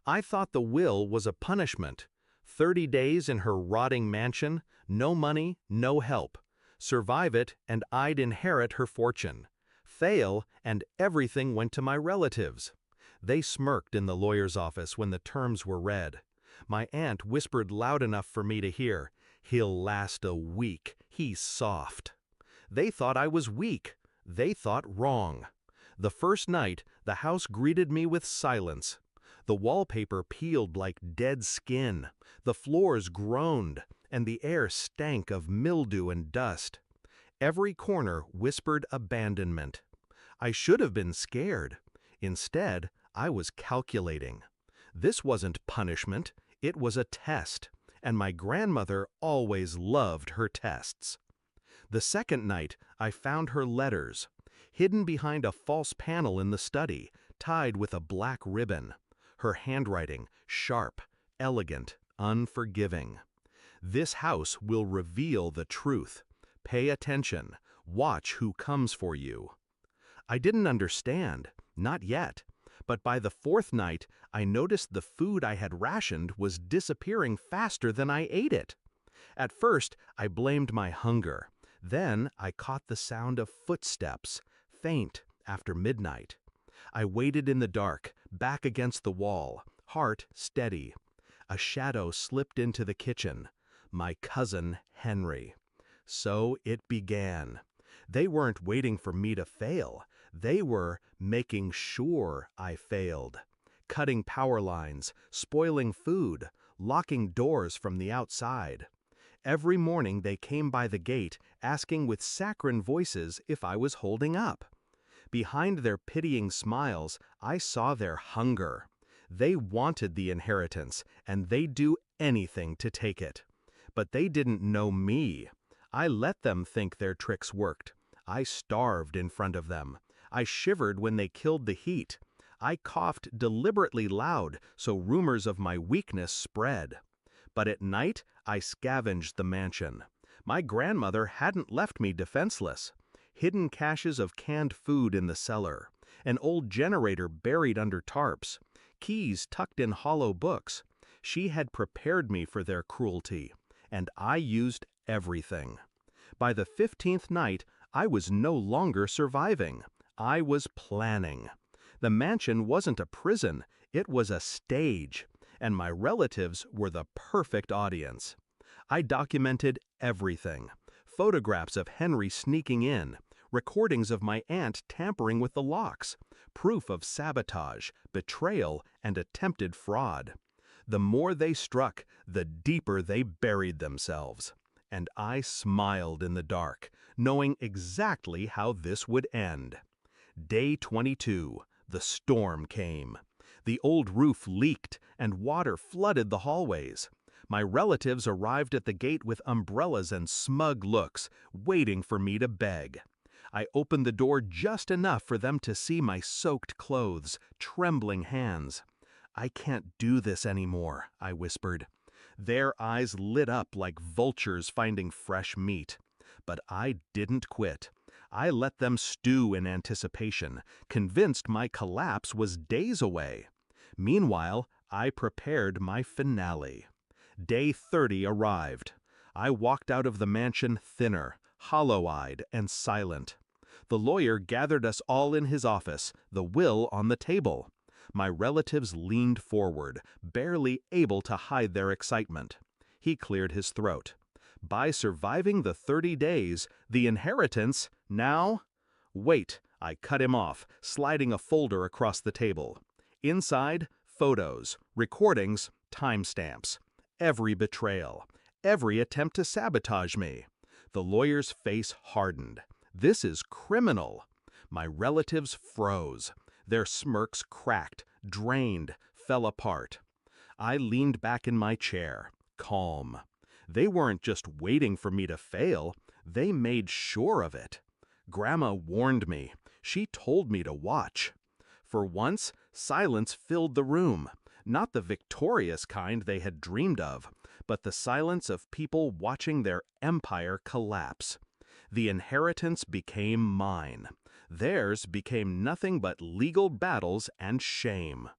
I thought the will was a punishment. 30 days in her rotting mansion, no money, no help. Survive it, and I'd inherit her fortune. Fail, and everything went to my relatives. They smirked in the lawyer's office when the terms were read. My aunt whispered loud enough for me to hear, "He'll last a week, he's soft." They thought I was weak. They thought wrong. The first night, the house greeted me with silence. The wallpaper peeled like dead skin, the floors groaned, and the air stank of mildew and dust. Every corner whispered abandonment. I should have been scared. Instead, I was calculating. This wasn't punishment, it was a test, and my grandmother always loved her tests. The second night, I found her letters, hidden behind a false panel in the study, tied with a black ribbon. Her handwriting, sharp, elegant, unforgiving. This house will reveal the truth. Pay attention. Watch who comes for you. I didn't understand, not yet, but by the fourth night, I noticed the food I had rationed was disappearing faster than I ate it. At first, I blamed my hunger. Then I caught the sound of footsteps, faint after midnight. I waited in the dark, back against the wall, heart steady. A shadow slipped into the kitchen. My cousin Henry. So it began. They weren't waiting for me to fail. They were making sure I failed. Cutting power lines, spoiling food, locking doors from the outside. Every morning they came by the gate, asking with saccharine voices if I was holding up. Behind their pitying smiles, I saw their hunger. They wanted the inheritance, and they'd do anything to take it. But they didn't know me. I let them think their tricks worked. I starved in front of them. I shivered when they killed the heat. I coughed deliberately loud so rumors of my weakness spread. But at night, I scavenged the mansion. My grandmother hadn't left me defenseless. Hidden caches of canned food in the cellar, an old generator buried under tarps, keys tucked in hollow books. She had prepared me for their cruelty, and I used everything. By the 15th night, I was no longer surviving. I was planning. The mansion wasn't a prison, it was a stage, and my relatives were the perfect audience. I documented everything. Photographs of Henry sneaking in, recordings of my aunt tampering with the locks, proof of sabotage, betrayal, and attempted fraud. The more they struck, the deeper they buried themselves. And I smiled in the dark, knowing exactly how this would end. Day 22, the storm came. The old roof leaked, and water flooded the hallways. My relatives arrived at the gate with umbrellas and smug looks, waiting for me to beg. I opened the door just enough for them to see my soaked clothes, trembling hands. "I can't do this anymore," I whispered. Their eyes lit up like vultures finding fresh meat. But I didn't quit. I let them stew in anticipation, convinced my collapse was days away. Meanwhile, I prepared my finale. Day 30 arrived. I walked out of the mansion thinner, hollow-eyed, and silent. The lawyer gathered us all in his office, the will on the table. My relatives leaned forward, barely able to hide their excitement. He cleared his throat. By surviving the 30 days, the inheritance, now... Wait, I cut him off, sliding a folder across the table. Inside, photos, recordings, timestamps. Every betrayal, every attempt to sabotage me. The lawyer's face hardened. This is criminal. My relatives froze. Their smirks cracked, drained, fell apart. I leaned back in my chair, calm. They weren't just waiting for me to fail, they made sure of it. Grandma warned me. She told me to watch. For once, silence filled the room. Not the victorious kind they had dreamed of, but the silence of people watching their empire collapse. The inheritance became mine. Theirs became nothing but legal battles and shame.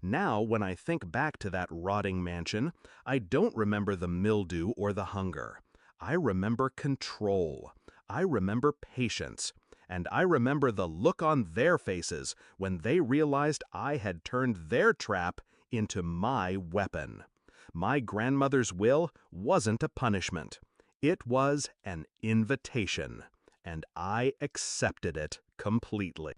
Now, when I think back to that rotting mansion, I don't remember the mildew or the hunger. I remember control. I remember patience. And I remember the look on their faces when they realized I had turned their trap into my weapon. My grandmother's will wasn't a punishment. It was an invitation, and I accepted it completely.